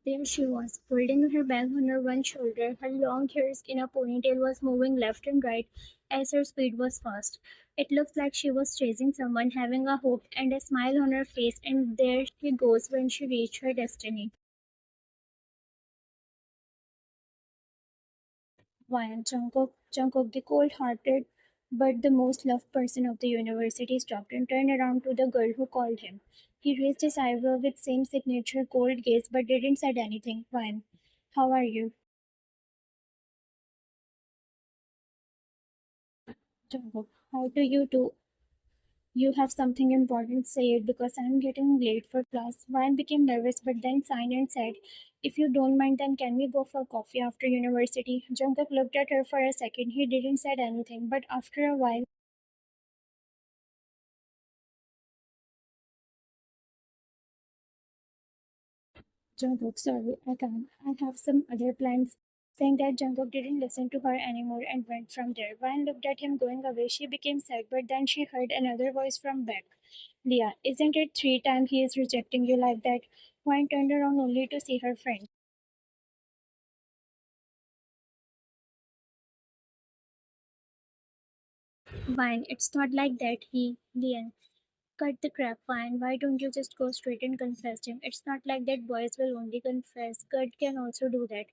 There she was, holding her bag on her one shoulder. Her long hair in a ponytail was moving left and right as her speed was fast. It looked like she was chasing someone, having a hope and a smile on her face, and there she goes when she reached her destiny. While Jungkook, the cold-hearted but the most loved person of the university, stopped and turned around to the girl who called him. He raised his eyebrow with same signature cold gaze but didn't say anything. Why? How are you? Jungkook, how do you do? You have something important, say it because I'm getting late for class. Ryan became nervous but then signed and said, if you don't mind, then can we go for coffee after university? Jungkook looked at her for a second. He didn't say anything, but after a while, Jungkook, sorry, I can't. I have some other plans. Saying that, Jungkook didn't listen to her anymore and went from there. Ryan looked at him going away. She became sad, but then she heard another voice from back. Leah, isn't it 3 times he is rejecting you like that? Ryan turned around only to see her friend. Vine, it's not like that. Lian, cut the crap, Vine. Why don't you just go straight and confess him? It's not like that boys will only confess. Kurt can also do that.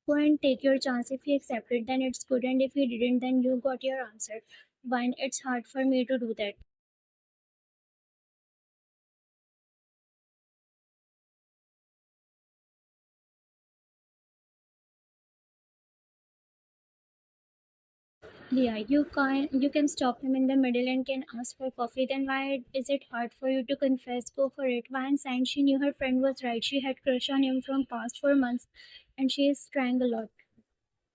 Go and take your chance. If he accepted, then it's good, and if he didn't, then you got your answer. Vine, it's hard for me to do that. Yeah, you can stop him in the middle and can ask for coffee. Then why is it hard for you to confess? Go for it. Van signed. She knew her friend was right. She had crush on him from past 4 months, and she is trying a lot.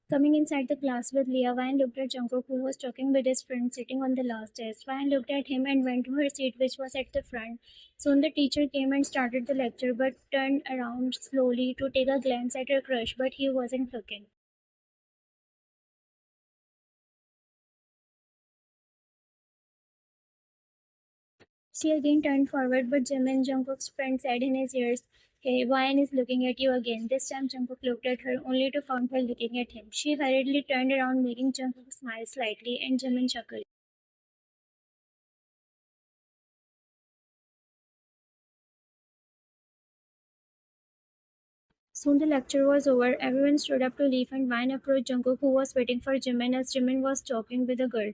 Coming inside the class with Leah, Van looked at Jungkook, who was talking with his friend sitting on the last desk. Van looked at him and went to her seat, which was at the front. Soon the teacher came and started the lecture, but turned around slowly to take a glance at her crush, but he wasn't looking. She again turned forward, but Jimin, Jungkook's friend, said in his ears, hey, Ryan is looking at you again. This time Jungkook looked at her, only to find her looking at him. She hurriedly turned around, making Jungkook smile slightly, and Jimin chuckled. Soon the lecture was over. Everyone stood up to leave, and Ryan approached Jungkook, who was waiting for Jimin as Jimin was talking with a girl.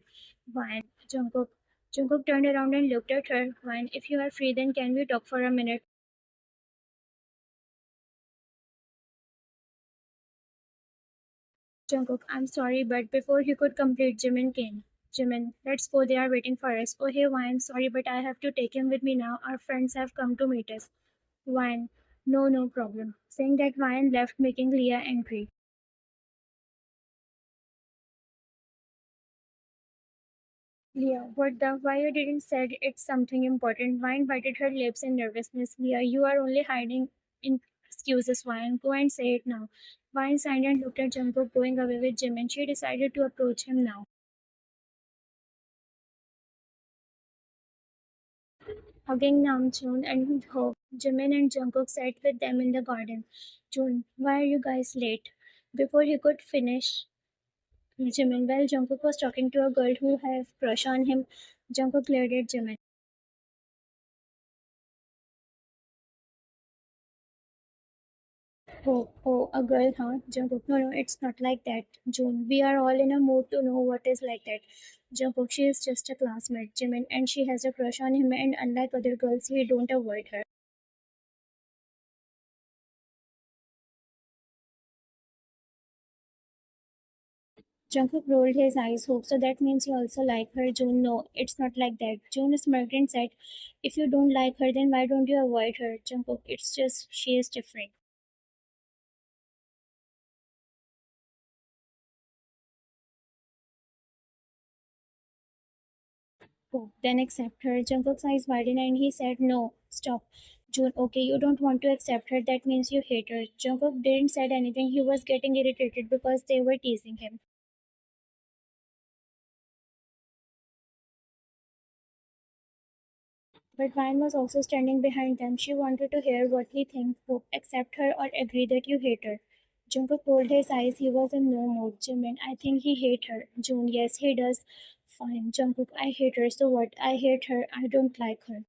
Ryan, Jungkook. Jungkook turned around and looked at her. Ryan, if you are free, then can we talk for a minute? Jungkook, I'm sorry, but before he could complete, Jimin came. Jimin, let's go, they are waiting for us. Oh, hey, Ryan, sorry, but I have to take him with me now. Our friends have come to meet us. Ryan, no, no problem. Saying that, Ryan left, making Leah angry. Leah, what the? Why you didn't said it's something important? Ryan bited her lips in nervousness. Leah, you are only hiding in excuses, Ryan. Go and say it now. Ryan signed and looked at Jungkook going away with Jimin. She decided to approach him now. Hugging Namjoon and Hope, Jimin and Jungkook sat with them in the garden. June, why are you guys late? Before he could finish, Jimin, while Jungkook was talking to a girl who had crush on him, Jungkook glared at Jimin. Oh, oh, a girl, huh? Jungkook, no, no, it's not like that. June, we are all in a mood to know what is like that. Jungkook, she is just a classmate, Jimin, and she has a crush on him, and unlike other girls, he don't avoid her. Jungkook rolled his eyes. Hope so that means you also like her, June. No, it's not like that. June smirked and said, if you don't like her, then why don't you avoid her? Jungkook, it's just she is different. Oh, then accept her. Jungkook's eyes widened and he said, no, stop. June, okay, you don't want to accept her. That means you hate her. Jungkook didn't said anything. He was getting irritated because they were teasing him. But Vine was also standing behind them. She wanted to hear what he thinks, hope, accept her, or agree that you hate her. Jungkook rolled his eyes. He was in no mood. Jimin, I think he hate her. June, yes, he does. Fine. Jungkook, I hate her. So what? I hate her. I don't like her.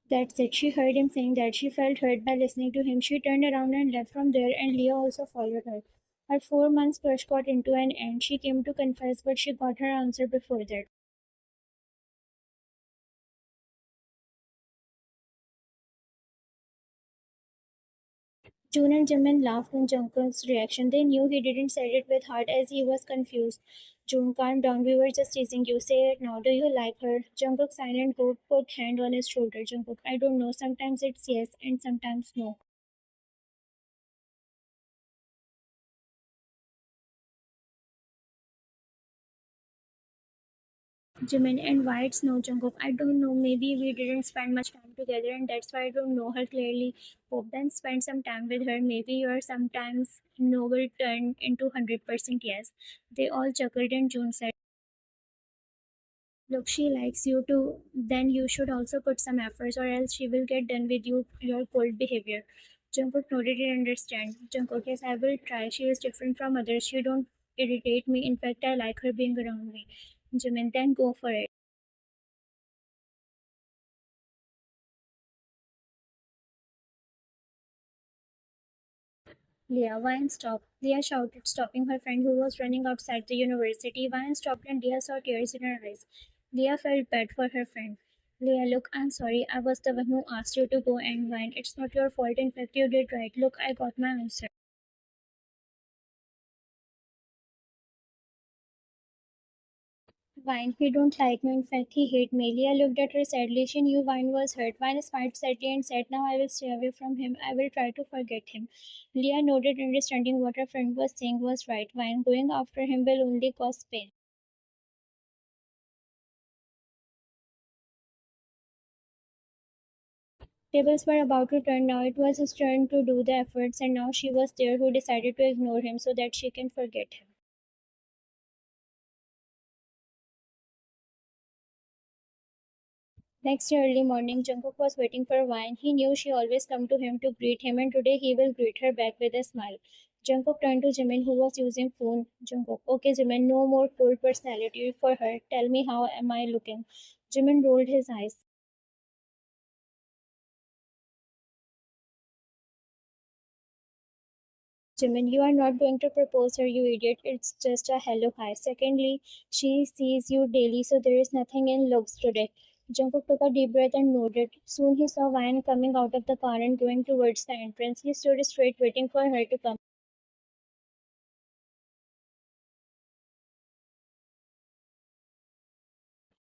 That's it. She heard him saying that. She felt hurt by listening to him. She turned around and left from there, and Leah also followed her. Her 4 months crush got into an end. She came to confess, but she got her answer before that. June and Jimin laughed on Jungkook's reaction. They knew he didn't say it with heart as he was confused. June, calm down. We were just teasing you. Say it now. Do you like her? Jungkook silent hope put hand on his shoulder. Jungkook, I don't know. Sometimes it's yes and sometimes no. Jimin and why it's no Jungkook. I don't know. Maybe we didn't spend much time together and that's why I don't know her clearly. Hope then spend some time with her. Maybe your sometimes no will turn into 100% yes. They all chuckled and June said, look, she likes you too. Then you should also put some efforts or else she will get done with your cold behavior. Jungkook nodded and understand. Jungkook, yes, I will try. She is different from others. She don't irritate me. In fact, I like her being around me. Jimin, then go for it. Leah, Vine, stop. Leah shouted, stopping her friend who was running outside the university. Vine stopped and Leah saw tears in her eyes. Leah felt bad for her friend. Leah, look, I'm sorry. I was the one who asked you to go and Vine. It's not your fault. In fact, you did right. Look, I got my answer. Vine, he don't like me. In fact, he hate me. Leah looked at her sadly. She knew Vine was hurt. Vine smiled sadly and said, now I will stay away from him. I will try to forget him. Leah nodded, understanding what her friend was saying was right. Vine, going after him will only cause pain. Tables were about to turn now. It was his turn to do the efforts, and now she was there who decided to ignore him so that she can forget him. Next day early morning, Jungkook was waiting for Wine. He knew she always come to him to greet him, and today he will greet her back with a smile. Jungkook turned to Jimin, who was using phone. Jungkook, okay, Jimin, no more cold personality for her. Tell me how am I looking? Jimin rolled his eyes. Jimin, you are not going to propose her, you idiot. It's just a hello hi. Secondly, she sees you daily, so there is nothing in looks today. Jungkook took a deep breath and nodded. Soon he saw Ryan coming out of the car and going towards the entrance. He stood straight, waiting for her to come.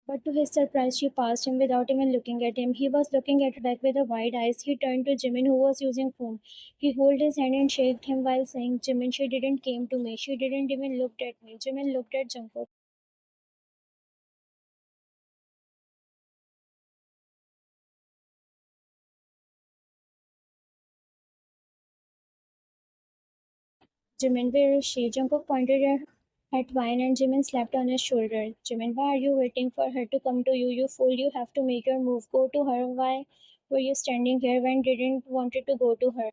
But to his surprise, she passed him without even looking at him. He was looking at her back with a wide eyes. He turned to Jimin, who was using phone. He held his hand and shook him while saying, Jimin, she didn't came to me. She didn't even looked at me. Jimin looked at Jungkook. Jimin, where is she? Jungkook pointed at Vine and Jimin slapped on his shoulder. Jimin, why are you waiting for her to come to you? You fool, you have to make your move. Go to her. Why were you standing here when didn't wanted to go to her?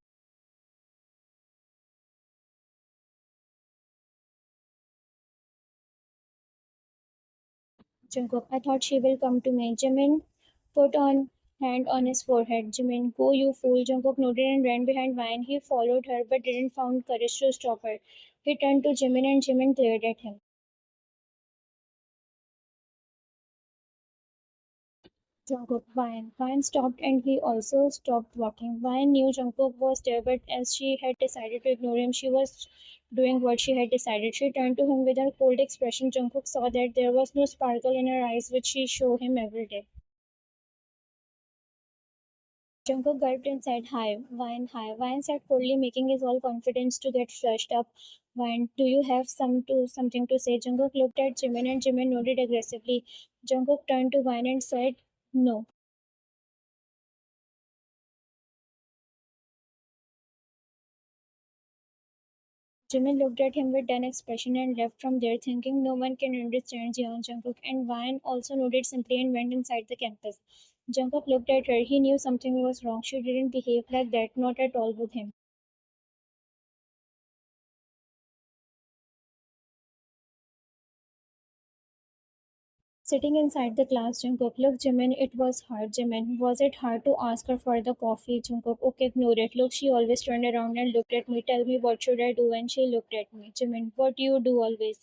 Jungkook, I thought she will come to me. Jimin put on hand on his forehead. Jimin, go you fool. Jungkook nodded and ran behind Vine. He followed her but didn't found courage to stop her. He turned to Jimin and Jimin glared at him. Jungkook, Vine. Vine stopped and he also stopped walking. Vine knew Jungkook was there, but as she had decided to ignore him, she was doing what she had decided. She turned to him with her cold expression. Jungkook saw that there was no sparkle in her eyes, which she showed him every day. Jungkook gulped and said, hi, Vine, hi. Vine said coldly, making his all confidence to get flushed up. Vine, do you have something to say? Jungkook looked at Jimin and Jimin nodded aggressively. Jungkook turned to Vine and said, no. Jimin looked at him with an expression and left from there, thinking no one can understand Jeon Jungkook. And Wine also nodded simply and went inside the campus. Jungkook looked at her. He knew something was wrong. She didn't behave like that, not at all with him. Sitting inside the class, Jungkook looked Jimin. It was hard, Jimin. Was it hard to ask her for the coffee? Jungkook, okay, ignore it. Look, she always turned around and looked at me. Tell me what should I do? And she looked at me. Jimin, what do you do always?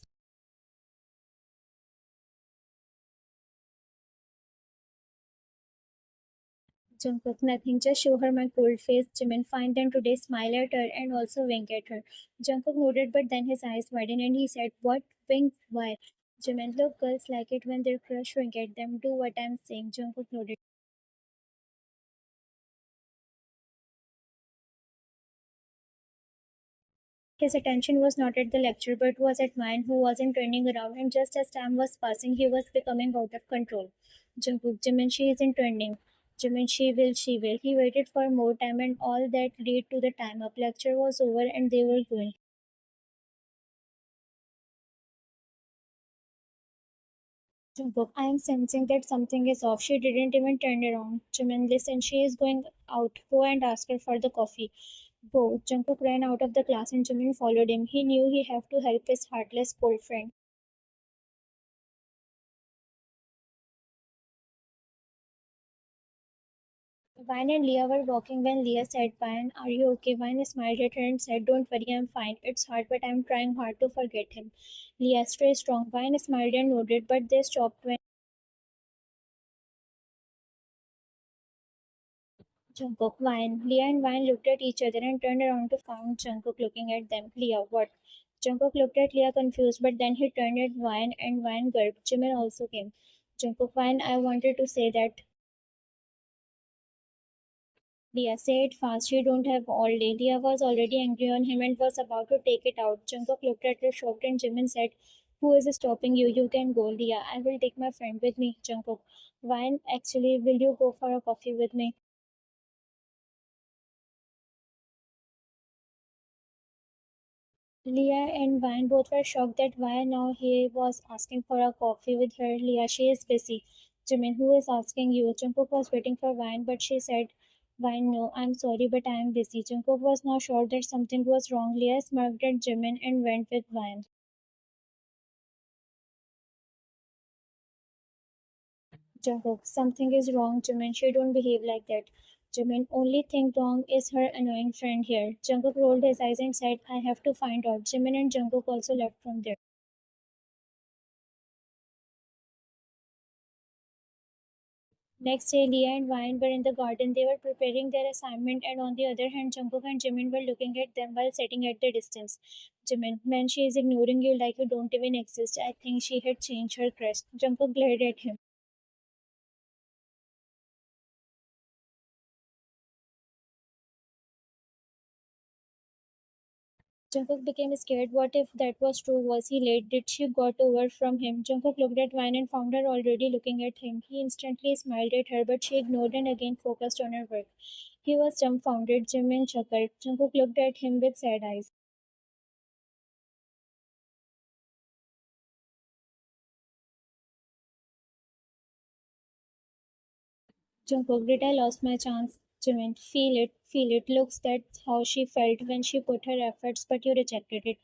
Jungkook, nothing. Just show her my cold face. Jimin, fine then today. Smile at her and also wink at her. Jungkook nodded, but then his eyes widened and he said, what? Wink? Why? Jimin, look, girls like it when their crush wink at them. Do what I'm saying. Jungkook nodded. His attention was not at the lecture, but was at mine, who wasn't turning around, and just as time was passing, he was becoming out of control. Jungkook, Jimin, she isn't turning. Jimin, she will. He waited for more time, and all that led to the time up. Lecture was over, and they were going. Jungkook, I am sensing that something is off. She didn't even turn around. Jimin, listen, she is going out. Go and ask her for the coffee. Go. Jungkook ran out of the class and Jimin followed him. He knew he had to help his heartless cold friend. Vine and Leah were walking when Leah said, Vine, are you okay? Vine smiled at her and said, don't worry, I'm fine. It's hard, but I'm trying hard to forget him. Leah, stay strong. Vine smiled and nodded, but they stopped when Jungkook, Vine. Leah and Vine looked at each other and turned around to find Jungkook looking at them. Leah, what? Jungkook looked at Leah confused, but then he turned at Vine and Vine gulped. Jimin also came. Jungkook, Vine, I wanted to say that. Leah, say it fast. You don't have all day. Leah was already angry on him and was about to take it out. Jungkook looked at her shocked and Jimin said, who is stopping you? You can go, Leah. I will take my friend with me, Jungkook. Vine, actually, will you go for a coffee with me? Leah and Vine both were shocked that why now he was asking for a coffee with her. Leah, she is busy. Jimin, who is asking you? Jungkook was waiting for Vine, but she said, Vine, no, I'm sorry, but I am busy. Jungkook was now sure that something was wrong. Leah smirked at Jimin and went with Vine. Jungkook, something is wrong, Jimin. She don't behave like that. Jimin, only thing wrong is her annoying friend here. Jungkook rolled his eyes and said, I have to find out. Jimin and Jungkook also left from there. Next day, Leah and Vine were in the garden. They were preparing their assignment, and on the other hand, Jungkook and Jimin were looking at them while sitting at the distance. Jimin, man, she is ignoring you like you don't even exist. I think she had changed her crest. Jungkook glared at him. Jungkook became scared. What if that was true? Was he late? Did she got over from him? Jungkook looked at Vine and found her already looking at him. He instantly smiled at her, but she ignored and again focused on her work. He was dumbfounded. Jimin chuckled. Jungkook looked at him with sad eyes. Jungkook, did I lost my chance? Jimin, feel it. Looks that's how she felt when she put her efforts, but you rejected it.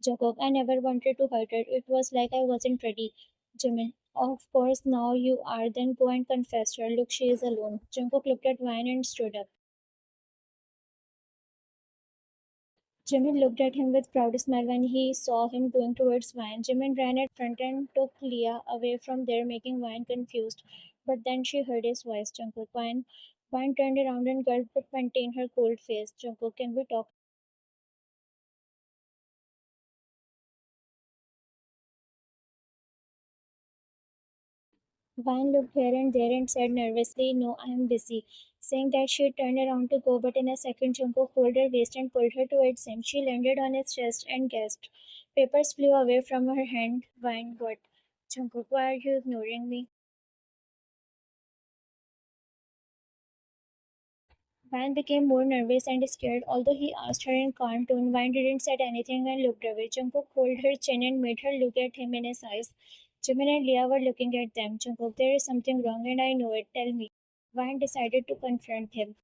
Jungkook, I never wanted to hurt her. It was like I wasn't ready. Jimin, of course now you are. Then go and confess her. Look, she is alone. Jungkook looked at Vine and stood up. Jimin looked at him with proud smile when he saw him going towards Vine. Jimin ran at front and took Leah away from there, making Vine confused. But then she heard his voice, Jungkook. Vine turned around and gulped but maintained her cold face. Jungkook, can we talk? Vine looked here and there and said nervously, no, I am busy. Saying that she turned around to go, but in a second Jungkook pulled her waist and pulled her towards him. She landed on his chest and gasped. Papers flew away from her hand. Vine, what? Jungkook, why are you ignoring me? Van became more nervous and scared. Although he asked her in calm tone, Van didn't say anything and looked away. Jungkook pulled her chin and made her look at him in his eyes. Jimin and Leah were looking at them. Jungkook, there is something wrong and I know it. Tell me. Van decided to confront him.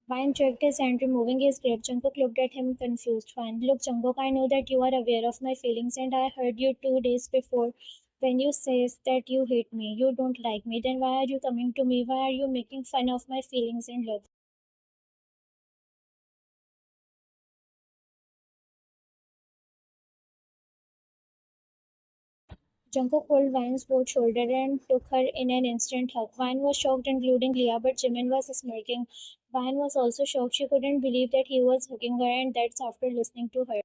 Van checked his hand, removing his grip. Jungkook looked at him confused. Van, look, Jungkook, I know that you are aware of my feelings, and I heard you 2 days before when you says that you hate me, you don't like me. Then why are you coming to me? Why are you making fun of my feelings and love? Jungkook pulled Van's both shoulder and took her in an instant hug. Van was shocked, including Leah, but Jimin was smirking. Van was also shocked. She couldn't believe that he was hugging her, and that's after listening to her.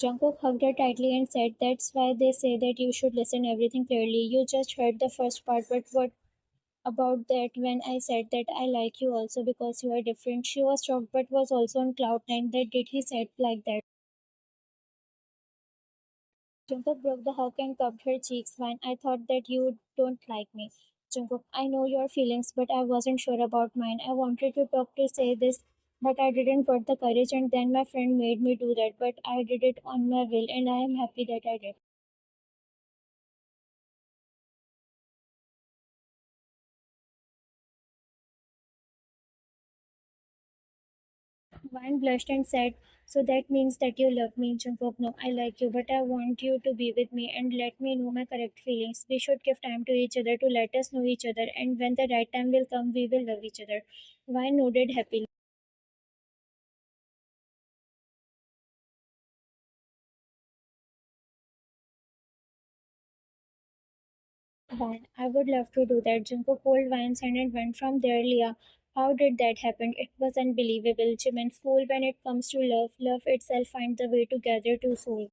Jungkook hugged her tightly and said, that's why they say that you should listen everything clearly. You just heard the first part, but what about that when I said that I like you also because you are different? She was shocked but was also on cloud nine. That did he said like that? Jungkook broke the hug and cupped her cheeks. When I thought that you don't like me. Jungkook, I know your feelings, but I wasn't sure about mine. I wanted to talk to say this, but I didn't got the courage and then my friend made me do that. But I did it on my will and I am happy that I did. Van blushed and said, so that means that you love me, Jungkook. No, I like you, but I want you to be with me and let me know my correct feelings. We should give time to each other to let us know each other, and when the right time will come, we will love each other. Van nodded happily. Van, I would love to do that. Jungkook pulled Van's hand and went from there, Leah. How did that happen? It was unbelievable. Jimin, fool when it comes to love. Love itself finds the way to gather two souls.